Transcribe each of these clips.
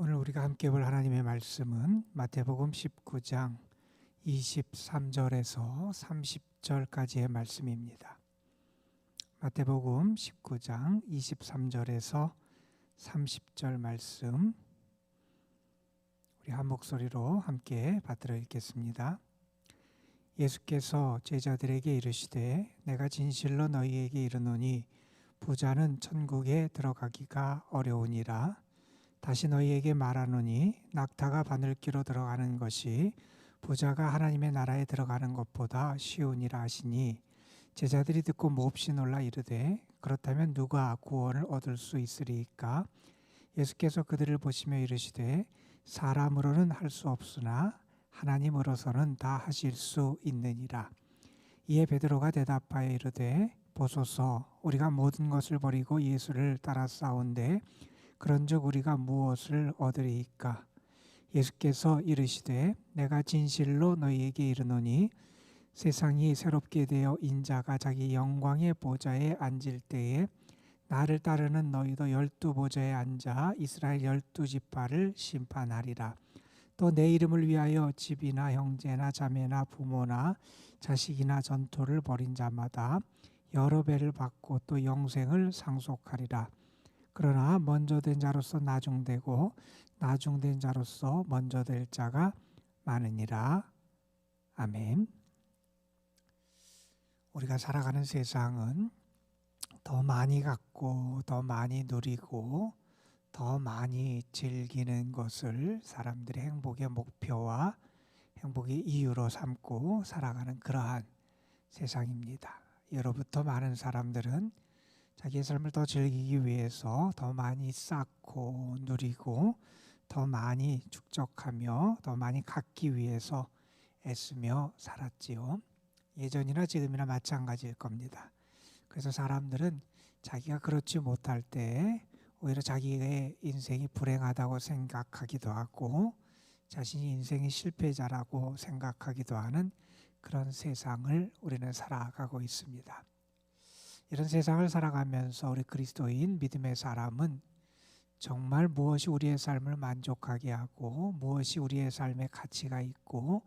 오늘 우리가 함께 볼 하나님의 말씀은 마태복음 19장 23절에서 30절까지의 말씀입니다. 마태복음 19장 23절에서 30절 말씀, 우리 한 목소리로 함께 받들어 읽겠습니다. 예수께서 제자들에게 이르시되 내가 진실로 너희에게 이르노니 부자는 천국에 들어가기가 어려우니라. 다시 너희에게 말하노니 낙타가 바늘귀로 들어가는 것이 부자가 하나님의 나라에 들어가는 것보다 쉬우니라 하시니, 제자들이 듣고 몹시 놀라 이르되 그렇다면 누가 구원을 얻을 수 있으리이까? 예수께서 그들을 보시며 이르시되 사람으로는 할 수 없으나 하나님으로서는 다 하실 수 있느니라. 이에 베드로가 대답하여 이르되 보소서, 우리가 모든 것을 버리고 예수를 따라 싸운데 그런즉 우리가 무엇을 얻으리이까? 예수께서 이르시되 내가 진실로 너희에게 이르노니 세상이 새롭게 되어 인자가 자기 영광의 보좌에 앉을 때에 나를 따르는 너희도 12보좌에 앉아 이스라엘 12지파를 심판하리라. 또 내 이름을 위하여 집이나 형제나 자매나 부모나 자식이나 전토를 벌인 자마다 여러 배를 받고 또 영생을 상속하리라. 그러나 먼저 된 자로서 나중되고 나중된 자로서 먼저 될 자가 많으니라. 아멘. 우리가 살아가는 세상은 더 많이 갖고 더 많이 누리고 더 많이 즐기는 것을 사람들의 행복의 목표와 행복의 이유로 삼고 살아가는 그러한 세상입니다. 예로부터 많은 사람들은 자기의 삶을 더 즐기기 위해서 더 많이 쌓고 누리고 더 많이 축적하며 더 많이 갖기 위해서 애쓰며 살았지요. 예전이나 지금이나 마찬가지일 겁니다. 그래서 사람들은 자기가 그렇지 못할 때 오히려 자기의 인생이 불행하다고 생각하기도 하고 자신이 인생의 실패자라고 생각하기도 하는 그런 세상을 우리는 살아가고 있습니다. 이런 세상을 살아가면서 우리 그리스도인 믿음의 사람은 정말 무엇이 우리의 삶을 만족하게 하고 무엇이 우리의 삶에 가치가 있고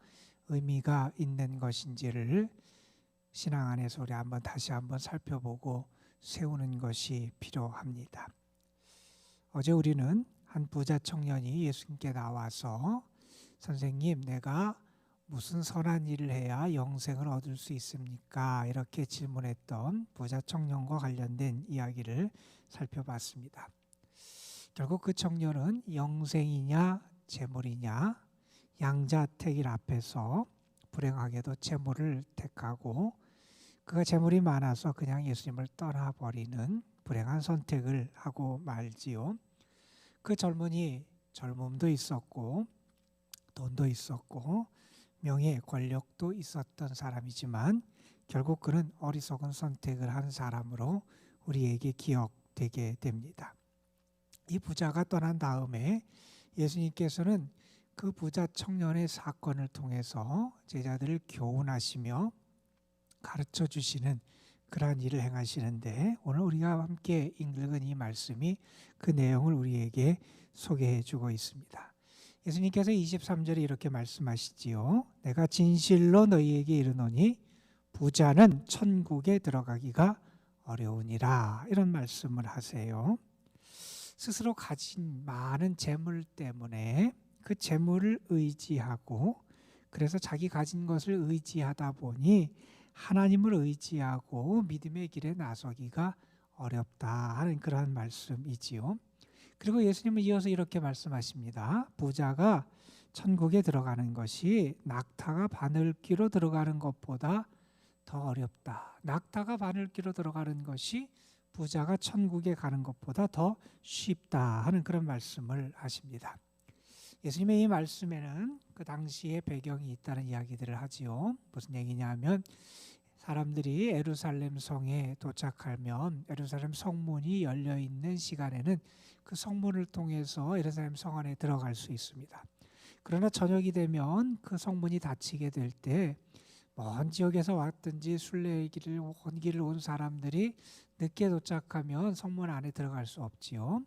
의미가 있는 것인지를 신앙 안에서 우리 다시 한번 살펴보고 세우는 것이 필요합니다. 어제 우리는 한 부자 청년이 예수님께 나와서 선생님, 내가 무슨 선한 일을 해야 영생을 얻을 수 있습니까? 이렇게 질문했던 부자 청년과 관련된 이야기를 살펴봤습니다. 결국 그 청년은 영생이냐 재물이냐 양자택일 앞에서 불행하게도 재물을 택하고 그가 재물이 많아서 그냥 예수님을 떠나버리는 불행한 선택을 하고 말지요. 그 젊은이 젊음도 있었고 돈도 있었고 명예, 권력도 있었던 사람이지만 결국 그는 어리석은 선택을 한 사람으로 우리에게 기억되게 됩니다. 이 부자가 떠난 다음에 예수님께서는 그 부자 청년의 사건을 통해서 제자들을 교훈하시며 가르쳐 주시는 그러한 일을 행하시는데, 오늘 우리가 함께 읽은 이 말씀이 그 내용을 우리에게 소개해 주고 있습니다. 예수님께서 23절에 이렇게 말씀하시지요. 내가 진실로 너희에게 이르노니 부자는 천국에 들어가기가 어려우니라. 이런 말씀을 하세요. 스스로 가진 많은 재물 때문에 그 재물을 의지하고 그래서 자기 가진 것을 의지하다 보니 하나님을 의지하고 믿음의 길에 나서기가 어렵다 하는 그러한 말씀이지요. 그리고 예수님은 이어서 이렇게 말씀하십니다. 부자가 천국에 들어가는 것이 낙타가 바늘귀로 들어가는 것보다 더 어렵다. 낙타가 바늘귀로 들어가는 것이 부자가 천국에 가는 것보다 더 쉽다 하는 그런 말씀을 하십니다. 예수님의 이 말씀에는 그 당시의 배경이 있다는 이야기들을 하지요. 무슨 얘기냐면 사람들이 예루살렘 성에 도착하면 예루살렘 성문이 열려 있는 시간에는 그 성문을 통해서 예루살렘 성 안에 들어갈 수 있습니다. 그러나 저녁이 되면 그 성문이 닫히게 될 때 먼 지역에서 왔든지 순례의 길을 온 길을 온 사람들이 늦게 도착하면 성문 안에 들어갈 수 없지요.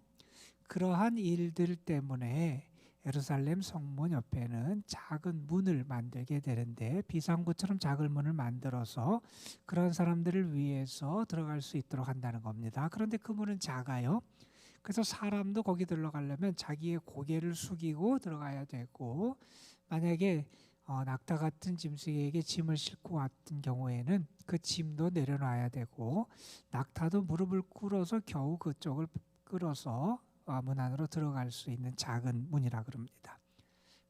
그러한 일들 때문에 예루살렘 성문 옆에는 작은 문을 만들게 되는데, 비상구처럼 작은 문을 만들어서 그런 사람들을 위해서 들어갈 수 있도록 한다는 겁니다. 그런데 그 문은 작아요. 그래서 사람도 거기 들어가려면 자기의 고개를 숙이고 들어가야 되고, 만약에 낙타 같은 짐승에게 짐을 싣고 왔던 경우에는 그 짐도 내려놔야 되고, 낙타도 무릎을 꿇어서 겨우 그쪽을 끌어서 문 안으로 들어갈 수 있는 작은 문이라 그럽니다.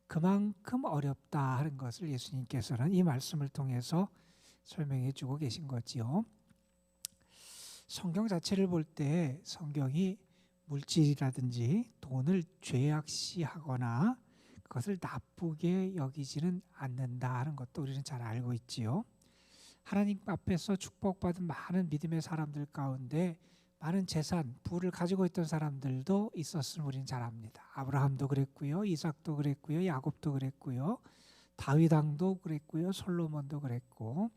그만큼 어렵다 하는 것을 예수님께서는 이 말씀을 통해서 설명해 주고 계신 거지요. 성경 자체를 볼 때 성경이 물질이라든지 돈을 죄악시하거나 그것을 나쁘게 여기지는 않는다 하는 것도 우리는 잘 알고 있지요. 하나님 앞에서 축복받은 많은 믿음의 사람들 가운데 많은 재산, 부를 가지고 있던 사람들도 있었음을 우리는 잘 압니다. 아브라함도 그랬고요, 이삭도 그랬고요, 야곱도 그랬고요, 다윗 왕도 그랬고요, 솔로몬도 그랬고,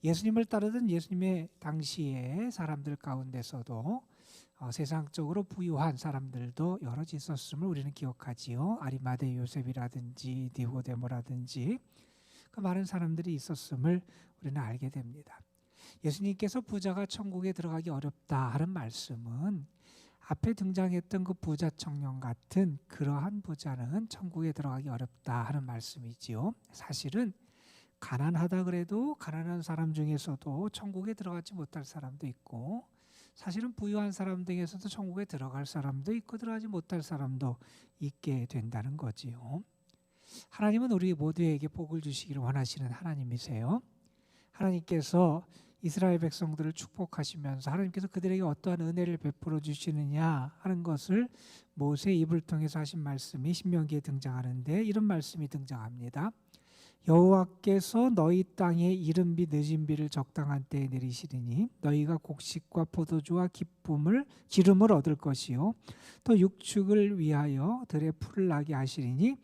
예수님을 따르던 예수님의 당시의 사람들 가운데서도 세상적으로 부유한 사람들도 여럿 있었음을 우리는 기억하지요. 아리마대 요셉이라든지 니고데모라든지 그 많은 사람들이 있었음을 우리는 알게 됩니다. 예수님께서 부자가 천국에 들어가기 어렵다 하는 말씀은 앞에 등장했던 그 부자 청년 같은 그러한 부자는 천국에 들어가기 어렵다 하는 말씀이지요. 사실은 가난하다 그래도 가난한 사람 중에서도 천국에 들어가지 못할 사람도 있고, 사실은 부유한 사람 중에서도 천국에 들어갈 사람도 있고 들어가지 못할 사람도 있게 된다는 거지요. 하나님은 우리 모두에게 복을 주시기를 원하시는 하나님이세요. 하나님께서 이스라엘 백성들을 축복하시면서 하나님께서 그들에게 어떠한 은혜를 베풀어 주시느냐 하는 것을 모세의 입을 통해서 하신 말씀이 신명기에 등장하는데, 이런 말씀이 등장합니다. 여호와께서 너희 땅에 이른 비 늦은 비를 적당한 때에 내리시리니 너희가 곡식과 포도주와 기름을 얻을 것이요 또 육축을 위하여 들에 풀을 나게 하시리니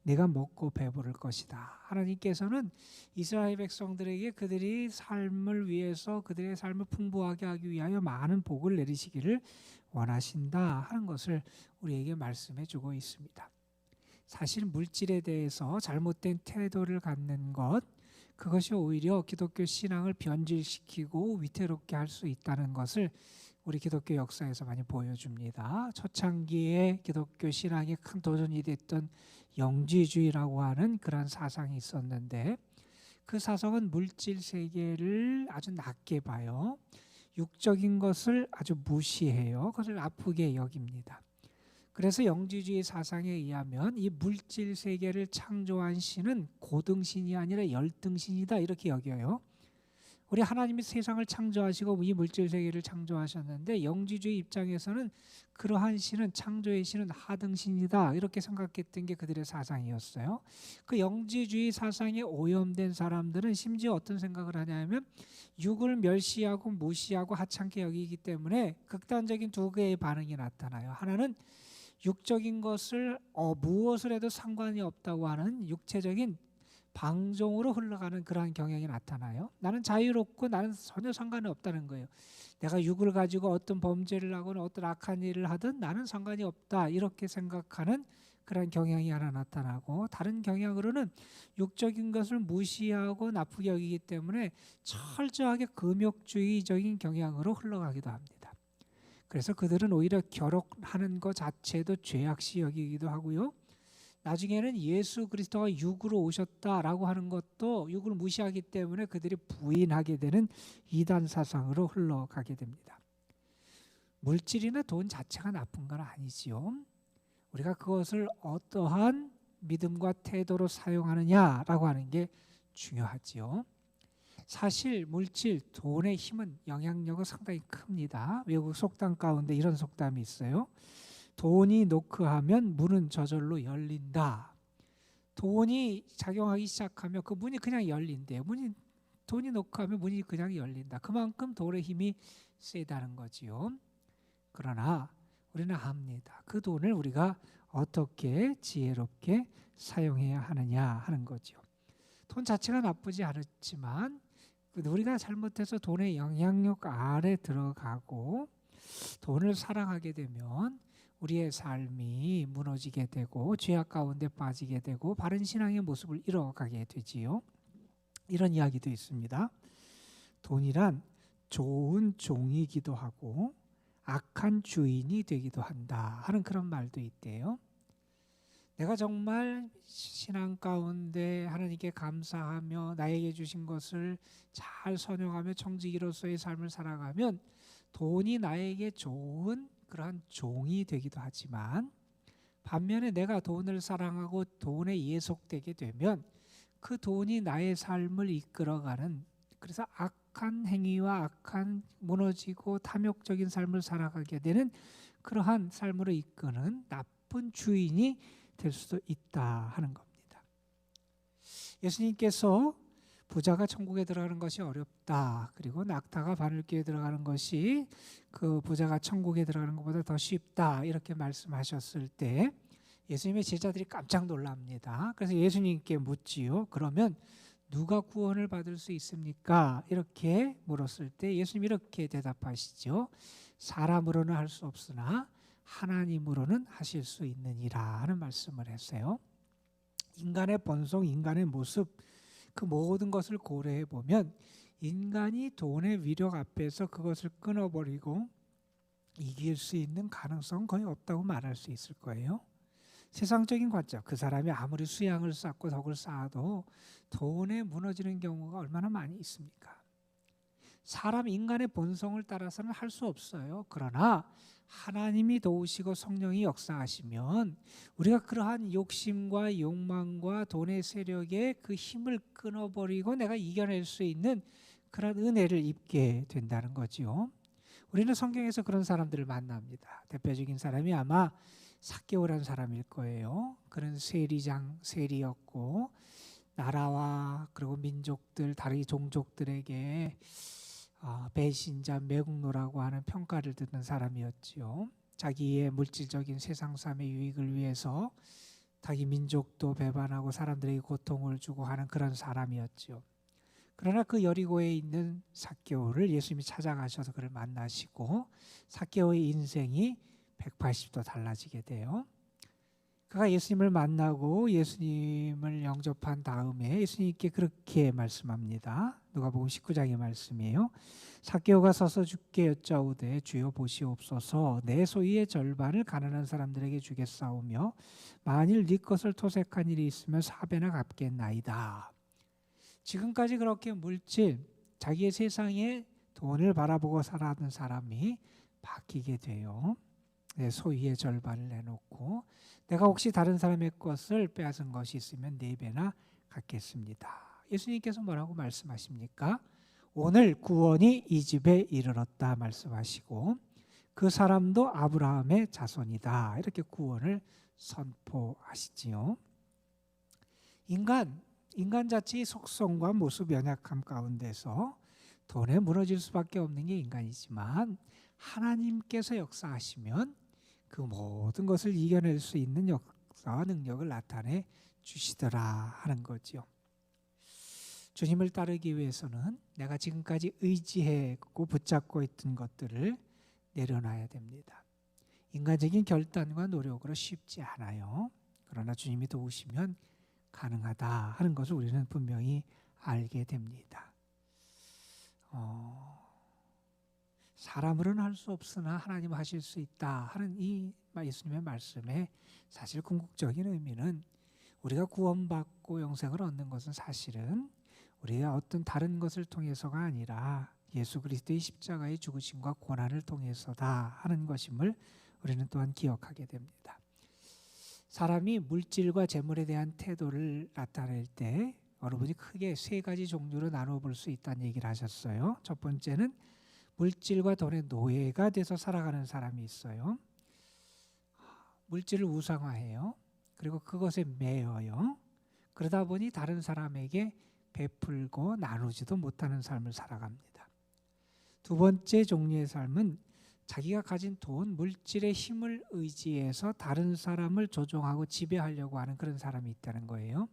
내가 먹고 배부를 것이다. 하나님께서는 이스라엘 백성들에게 그들이 삶을 위해서 그들의 삶을 풍부하게 하기 위하여 많은 복을 내리시기를 원하신다 하는 것을 우리에게 말씀해 주고 있습니다. 사실 물질에 대해서 잘못된 태도를 갖는 것, 그것이 오히려 기독교 신앙을 변질시키고 위태롭게 할 수 있다는 것을 우리 기독교 역사에서 많이 보여줍니다. 초창기에 기독교 신앙의 큰 도전이 됐던 영지주의라고 하는 그런 사상이 있었는데, 그 사상은 물질 세계를 아주 낮게 봐요. 육적인 것을 아주 무시해요. 그것을 나쁘게 여깁니다. 그래서 영지주의 사상에 의하면 이 물질 세계를 창조한 신은 고등신이 아니라 열등신이다 이렇게 여겨요. 우리 하나님이 세상을 창조하시고 이 물질 세계를 창조하셨는데, 영지주의 입장에서는 그러한 신은, 창조의 신은 하등신이다 이렇게 생각했던 게 그들의 사상이었어요. 그 영지주의 사상에 오염된 사람들은 심지어 어떤 생각을 하냐면 육을 멸시하고 무시하고 하찮게 여기기 때문에 극단적인 두 개의 반응이 나타나요. 하나는 육적인 것을 무엇을 해도 상관이 없다고 하는 육체적인 방종으로 흘러가는 그러한 경향이 나타나요. 나는 자유롭고 나는 전혀 상관이 없다는 거예요. 내가 육을 가지고 어떤 범죄를 하거나 어떤 악한 일을 하든 나는 상관이 없다 이렇게 생각하는 그런 경향이 하나 나타나고, 다른 경향으로는 육적인 것을 무시하고 나쁘게 여기기 때문에 철저하게 금욕주의적인 경향으로 흘러가기도 합니다. 그래서 그들은 오히려 결혼하는 것 자체도 죄악시 여기기도 하고요. 나중에는 예수 그리스도가 육으로 오셨다라고 하는 것도 육을 무시하기 때문에 그들이 부인하게 되는 이단 사상으로 흘러가게 됩니다. 물질이나 돈 자체가 나쁜 건 아니지요. 우리가 그것을 어떠한 믿음과 태도로 사용하느냐라고 하는 게 중요하지요. 사실 물질, 돈의 힘은 영향력은 상당히 큽니다. 외국 속담 가운데 이런 속담이 있어요. 돈이 노크하면 문은 저절로 열린다. 돈이 작용하기 시작하면 그 문이 그냥 열린대요. 돈이 노크하면 문이 그냥 열린다. 그만큼 돈의 힘이 세다는 거지요. 그러나 우리는 압니다. 그 돈을 우리가 어떻게 지혜롭게 사용해야 하느냐 하는 거죠. 돈 자체가 나쁘지 않았지만 우리가 잘못해서 돈의 영향력 아래 들어가고 돈을 사랑하게 되면 우리의 삶이 무너지게 되고 죄악 가운데 빠지게 되고 바른 신앙의 모습을 잃어가게 되지요. 이런 이야기도 있습니다. 돈이란 좋은 종이기도 하고 악한 주인이 되기도 한다 하는 그런 말도 있대요. 내가 정말 신앙 가운데 하나님께 감사하며 나에게 주신 것을 잘 선용하며 청지기로서의 삶을 살아가면 돈이 나에게 좋은 그러한 종이 되기도 하지만, 반면에 내가 돈을 사랑하고 돈에 예속되게 되면 그 돈이 나의 삶을 이끌어가는, 그래서 악한 행위와 악한 무너지고 탐욕적인 삶을 살아가게 되는 그러한 삶으로 이끄는 나쁜 주인이 될 수도 있다 하는 겁니다. 예수님께서 부자가 천국에 들어가는 것이 어렵다, 그리고 낙타가 바늘귀에 들어가는 것이 그 부자가 천국에 들어가는 것보다 더 쉽다, 이렇게 말씀하셨을 때 예수님의 제자들이 깜짝 놀랍니다. 그래서 예수님께 묻지요. 그러면 누가 구원을 받을 수 있습니까? 이렇게 물었을 때 예수님이 이렇게 대답하시죠. 사람으로는 할 수 없으나 하나님으로는 하실 수 있느니라 하는 말씀을 했어요. 인간의 본성, 인간의 모습, 그 모든 것을 고려해 보면 인간이 돈의 위력 앞에서 그것을 끊어버리고 이길 수 있는 가능성은 거의 없다고 말할 수 있을 거예요. 세상적인 관점, 그 사람이 아무리 수양을 쌓고 덕을 쌓아도 돈에 무너지는 경우가 얼마나 많이 있습니까? 사람 인간의 본성을 따라서는 할 수 없어요. 그러나 하나님이 도우시고 성령이 역사하시면 우리가 그러한 욕심과 욕망과 돈의 세력의 그 힘을 끊어버리고 내가 이겨낼 수 있는 그런 은혜를 입게 된다는 거죠. 우리는 성경에서 그런 사람들을 만납니다. 대표적인 사람이 아마 삭개오라는 사람일 거예요. 그는 세리였고 나라와 그리고 민족들, 다른 종족들에게 배신자, 매국노라고 하는 평가를 듣는 사람이었지요. 자기의 물질적인 세상 삶의 유익을 위해서 자기 민족도 배반하고 사람들에게 고통을 주고 하는 그런 사람이었지요. 그러나 그 여리고에 있는 삭개오를 예수님이 찾아가셔서 그를 만나시고 삭개오의 인생이 180도 달라지게 돼요. 그가 예수님을 만나고 예수님을 영접한 다음에 예수님께 그렇게 말씀합니다. 누가복음 19장의 말씀이에요. 삭개오가 서서 주께 여짜오되 주여 보시옵소서, 내 소유의 절반을 가난한 사람들에게 주겠사오며 만일 네 것을 토색한 일이 있으면 4배나 갚겠나이다. 지금까지 그렇게 물질, 자기의 세상에 돈을 바라보고 살아가던 사람이 바뀌게 돼요. 내 소유의 절반을 내놓고 내가 혹시 다른 사람의 것을 빼앗은 것이 있으면 4배나 갚겠습니다. 예수님께서 뭐라고 말씀하십니까? 오늘 구원이 이 집에 이르렀다 말씀하시고 그 사람도 아브라함의 자손이다, 이렇게 구원을 선포하시지요. 인간 자체의 속성과 모습 연약함 가운데서 돈에 무너질 수밖에 없는 게 인간이지만 하나님께서 역사하시면 그 모든 것을 이겨낼 수 있는 역사와 능력을 나타내 주시더라 하는 거죠. 주님을 따르기 위해서는 내가 지금까지 의지했고 붙잡고 있던 것들을 내려놔야 됩니다. 인간적인 결단과 노력으로 쉽지 않아요. 그러나 주님이 도우시면 가능하다 하는 것을 우리는 분명히 알게 됩니다. 사람으로는 할 수 없으나 하나님 하실 수 있다 하는 이 예수님의 말씀에 사실 궁극적인 의미는 우리가 구원받고 영생을 얻는 것은 사실은 우리가 어떤 다른 것을 통해서가 아니라 예수 그리스도의 십자가의 죽으심과 고난을 통해서다 하는 것임을 우리는 또한 기억하게 됩니다. 사람이 물질과 재물에 대한 태도를 나타낼 때 여러분이 크게 3가지 종류로 나눠 볼 수 있다는 얘기를 하셨어요. 첫 번째는 물질과 돈의 노예가 돼서 살아가는 사람이 있어요. 물질을 우상화해요. 그리고 그것에 매여요. 그러다 보니 다른 사람에게 베풀고 나누지도 못하는 삶을 살아갑니다. 두 번째 종류의 삶은 자기가 가진 돈, 물질의 힘을 의지해서 다른 사람을 조종하고 지배하려고 하는 그런 사람이 있다는 거예요.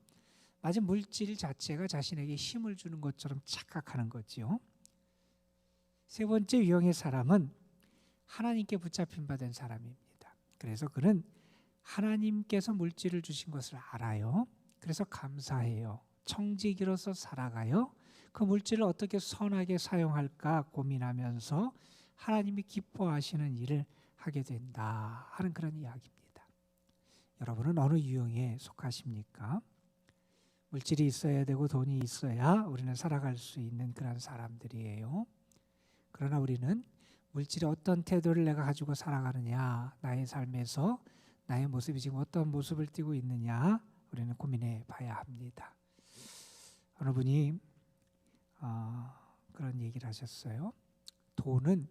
마치 물질 자체가 자신에게 힘을 주는 것처럼 착각하는 거지요. 세 번째 유형의 사람은 하나님께 붙잡힌 바 된 사람입니다. 그래서 그는 하나님께서 물질을 주신 것을 알아요. 그래서 감사해요. 청지기로서 살아가요. 그 물질을 어떻게 선하게 사용할까 고민하면서 하나님이 기뻐하시는 일을 하게 된다 하는 그런 이야기입니다. 여러분은 어느 유형에 속하십니까? 물질이 있어야 되고 돈이 있어야 우리는 살아갈 수 있는 그런 사람들이에요. 그러나 우리는 물질의 어떤 태도를 내가 가지고 살아가느냐, 나의 삶에서 나의 모습이 지금 어떤 모습을 띠고 있느냐 우리는 고민해 봐야 합니다. 어느 분이 그런 얘기를 하셨어요. 돈은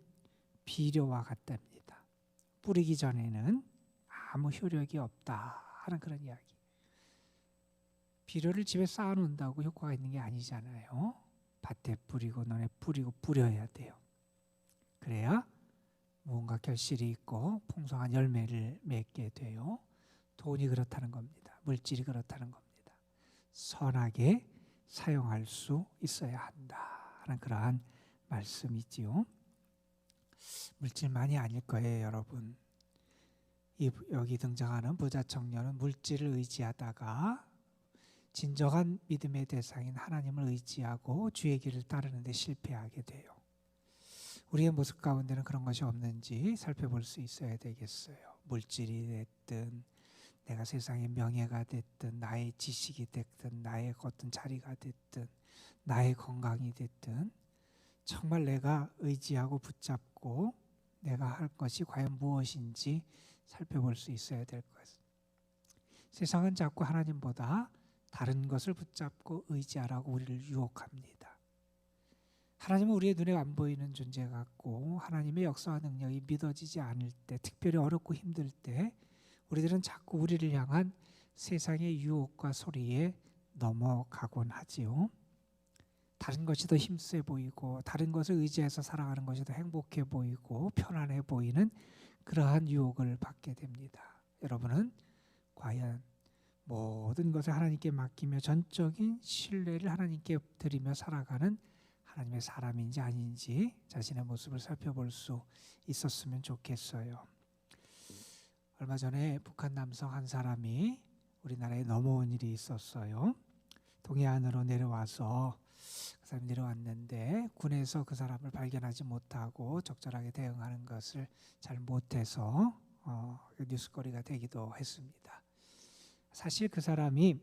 비료와 같답니다. 뿌리기 전에는 아무 효력이 없다 하는 그런 이야기. 비료를 집에 쌓아놓는다고 효과가 있는 게 아니잖아요. 밭에 뿌리고 논에 뿌리고 뿌려야 돼요. 그래야 무언가 결실이 있고 풍성한 열매를 맺게 돼요. 돈이 그렇다는 겁니다. 물질이 그렇다는 겁니다. 선하게 사용할 수 있어야 한다 하는 그러한 말씀이지요. 물질만이 아닐 거예요, 여러분. 여기 등장하는 부자 청년은 물질을 의지하다가 진정한 믿음의 대상인 하나님을 의지하고 주의 길을 따르는 데 실패하게 돼요. 우리의 모습 가운데는 그런 것이 없는지 살펴볼 수 있어야 되겠어요. 물질이 됐든 내가 세상의 명예가 됐든 나의 지식이 됐든 나의 어떤 자리가 됐든 나의 건강이 됐든 정말 내가 의지하고 붙잡고 내가 할 것이 과연 무엇인지 살펴볼 수 있어야 될 것입니다. 세상은 자꾸 하나님보다 다른 것을 붙잡고 의지하라고 우리를 유혹합니다. 하나님은 우리의 눈에 안 보이는 존재 같고 하나님의 역사와 능력이 믿어지지 않을 때, 특별히 어렵고 힘들 때 우리들은 자꾸 우리를 향한 세상의 유혹과 소리에 넘어가곤 하지요. 다른 것이 더 힘세 보이고 다른 것을 의지해서 살아가는 것이 더 행복해 보이고 편안해 보이는 그러한 유혹을 받게 됩니다. 여러분은 과연 모든 것을 하나님께 맡기며 전적인 신뢰를 하나님께 드리며 살아가는 하나님의 사람인지 아닌지 자신의 모습을 살펴볼 수 있었으면 좋겠어요. 얼마 전에 북한 남성 한 사람이 우리나라에 넘어온 일이 있었어요. 동해안으로 내려와서 그 사람이 내려왔는데 군에서 그 사람을 발견하지 못하고 적절하게 대응하는 것을 잘 못해서 뉴스거리가 되기도 했습니다. 사실 그 사람이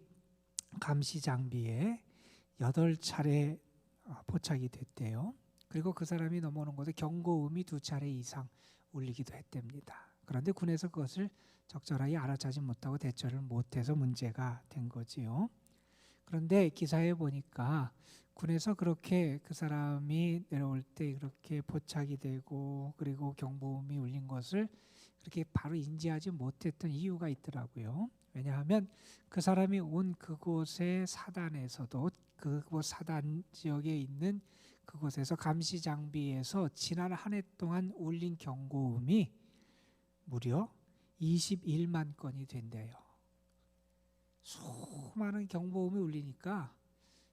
감시 장비에 8차례 포착이 됐대요. 그리고 그 사람이 넘어오는 곳에 경고음이 2차례 이상 울리기도 했답니다. 그런데 군에서 그것을 적절하게 알아차지 못하고 대처를 못해서 문제가 된 거지요. 그런데 기사에 보니까 군에서 그렇게 그 사람이 내려올 때 그렇게 포착이 되고 그리고 경보음이 울린 것을 그렇게 바로 인지하지 못했던 이유가 있더라고요. 왜냐하면 그 사람이 온 그곳의 사단에서도 그곳 사단 지역에 있는 그곳에서 감시 장비에서 지난 한 해 동안 울린 경고음이 무려 21만 건이 된대요. 수많은 경보음이 울리니까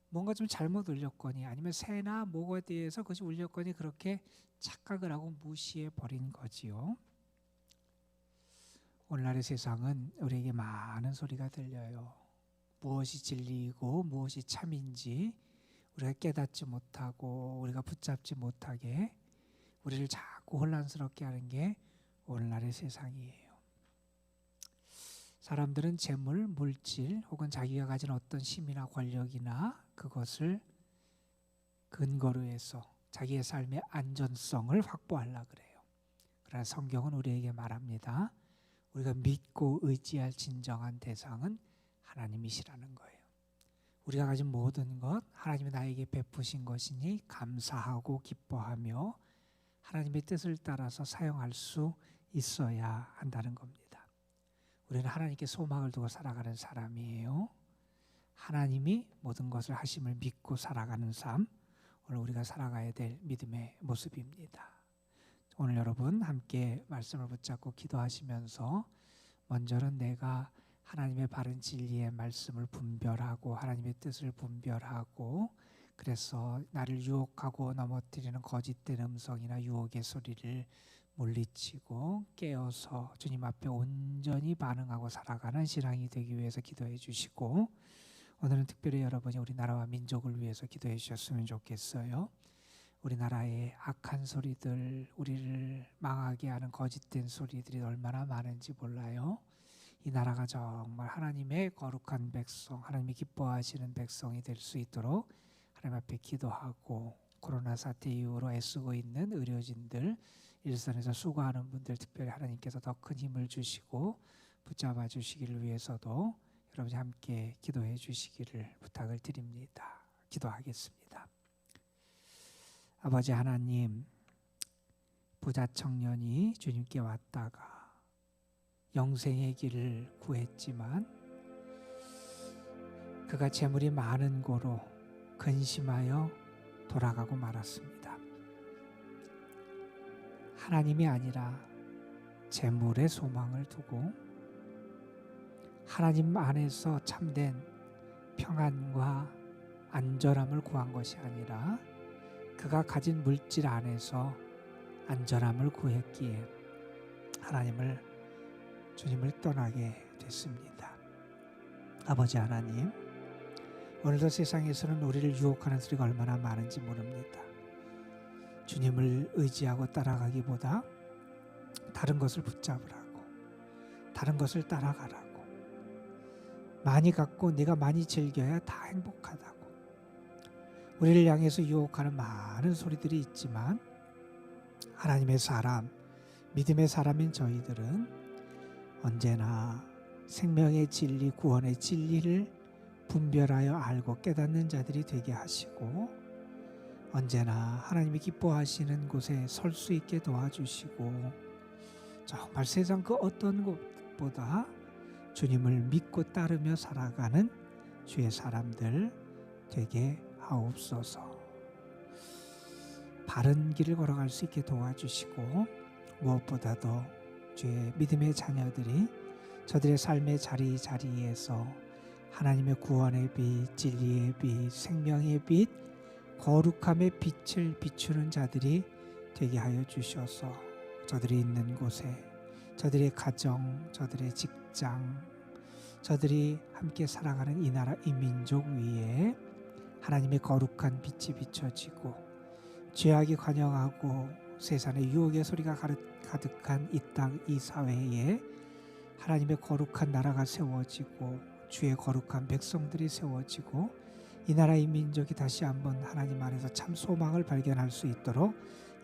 뭔가 좀 잘못 울렸거니 아니면 새나 목에 대해서 그것이 울렸거니 그렇게 착각을 하고 무시해 버린 거지요. 오늘날의 세상은 우리에게 많은 소리가 들려요. 무엇이 진리이고 무엇이 참인지 우리가 깨닫지 못하고 우리가 붙잡지 못하게 우리를 자꾸 혼란스럽게 하는 게 오늘날의 세상이에요. 사람들은 재물, 물질 혹은 자기가 가진 어떤 힘이나 권력이나 그것을 근거로 해서 자기의 삶의 안전성을 확보하려고 그래요. 그러나 성경은 우리에게 말합니다. 우리가 믿고 의지할 진정한 대상은 하나님이시라는 거예요. 우리가 가진 모든 것 하나님이 나에게 베푸신 것이니 감사하고 기뻐하며 하나님의 뜻을 따라서 사용할 수 있어야 한다는 겁니다. 우리는 하나님께 소망을 두고 살아가는 사람이에요. 하나님이 모든 것을 하심을 믿고 살아가는 삶, 오늘 우리가 살아가야 될 믿음의 모습입니다. 오늘 여러분 함께 말씀을 붙잡고 기도하시면서 먼저는 내가 하나님의 바른 진리의 말씀을 분별하고 하나님의 뜻을 분별하고 그래서 나를 유혹하고 넘어뜨리는 거짓된 음성이나 유혹의 소리를 물리치고 깨어서 주님 앞에 온전히 반응하고 살아가는 신앙이 되기 위해서 기도해 주시고, 오늘은 특별히 여러분이 우리나라와 민족을 위해서 기도해 주셨으면 좋겠어요. 우리나라의 악한 소리들, 우리를 망하게 하는 거짓된 소리들이 얼마나 많은지 몰라요. 이 나라가 정말 하나님의 거룩한 백성, 하나님이 기뻐하시는 백성이 될 수 있도록 하나님 앞에 기도하고, 코로나 사태 이후로 애쓰고 있는 의료진들, 일선에서 수고하는 분들 특별히 하나님께서 더 큰 힘을 주시고 붙잡아 주시기를 위해서도 여러분이 함께 기도해 주시기를 부탁을 드립니다. 기도하겠습니다. 아버지 하나님, 부자 청년이 주님께 왔다가 영생의 길을 구했지만 그가 재물이 많은 고로 근심하여 돌아가고 말았습니다. 하나님이 아니라 재물에 소망을 두고 하나님 안에서 참된 평안과 안전함을 구한 것이 아니라 그가 가진 물질 안에서 안전함을 구했기에 주님을 떠나게 됐습니다. 아버지 하나님, 오늘도 세상에서는 우리를 유혹하는 소리가 얼마나 많은지 모릅니다. 주님을 의지하고 따라가기보다 다른 것을 붙잡으라고, 다른 것을 따라가라고, 많이 갖고 네가 많이 즐겨야 다 행복하다고, 우리를 향해서 유혹하는 많은 소리들이 있지만 하나님의 사람, 믿음의 사람인 저희들은 언제나 생명의 진리, 구원의 진리를 분별하여 알고 깨닫는 자들이 되게 하시고, 언제나 하나님이 기뻐하시는 곳에 설 수 있게 도와주시고, 정말 세상 그 어떤 것보다 주님을 믿고 따르며 살아가는 주의 사람들 되게 하옵소서. 바른 길을 걸어갈 수 있게 도와주시고, 무엇보다도 주의 믿음의 자녀들이 저들의 삶의 자리에서 하나님의 구원의 빛, 진리의 빛, 생명의 빛, 거룩함의 빛을 비추는 자들이 되게 하여 주셔서 저들이 있는 곳에, 저들의 가정, 저들의 직장, 저들이 함께 살아가는 이 나라, 이 민족 위에 하나님의 거룩한 빛이 비춰지고, 죄악이 관영하고 세상의 유혹의 소리가 가득한 이 땅, 이 사회에 하나님의 거룩한 나라가 세워지고 주의 거룩한 백성들이 세워지고 이 나라의 민족이 다시 한번 하나님 안에서 참 소망을 발견할 수 있도록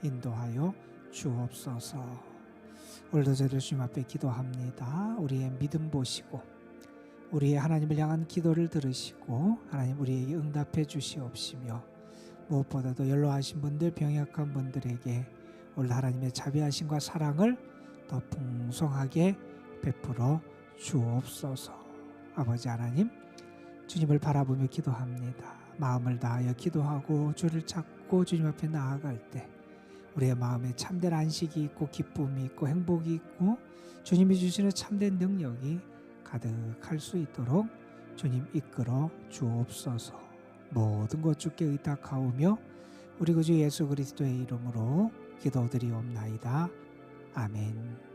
인도하여 주옵소서. 오늘도 저희들 주님 앞에 기도합니다. 우리의 믿음 보시고 우리의 하나님을 향한 기도를 들으시고 하나님 우리에게 응답해 주시옵시며, 무엇보다도 연로하신 분들, 병약한 분들에게 오늘 하나님의 자비하심과 사랑을 더 풍성하게 베풀어 주옵소서. 아버지 하나님, 주님을 바라보며 기도합니다. 마음을 다하여 기도하고 주를 찾고 주님 앞에 나아갈 때 우리의 마음에 참된 안식이 있고 기쁨이 있고 행복이 있고 주님이 주시는 참된 능력이 가득할 수 있도록 주님 이끌어 주옵소서. 모든 것 주께 의탁하오며 우리 구주 예수 그리스도의 이름으로 기도드리옵나이다. 아멘.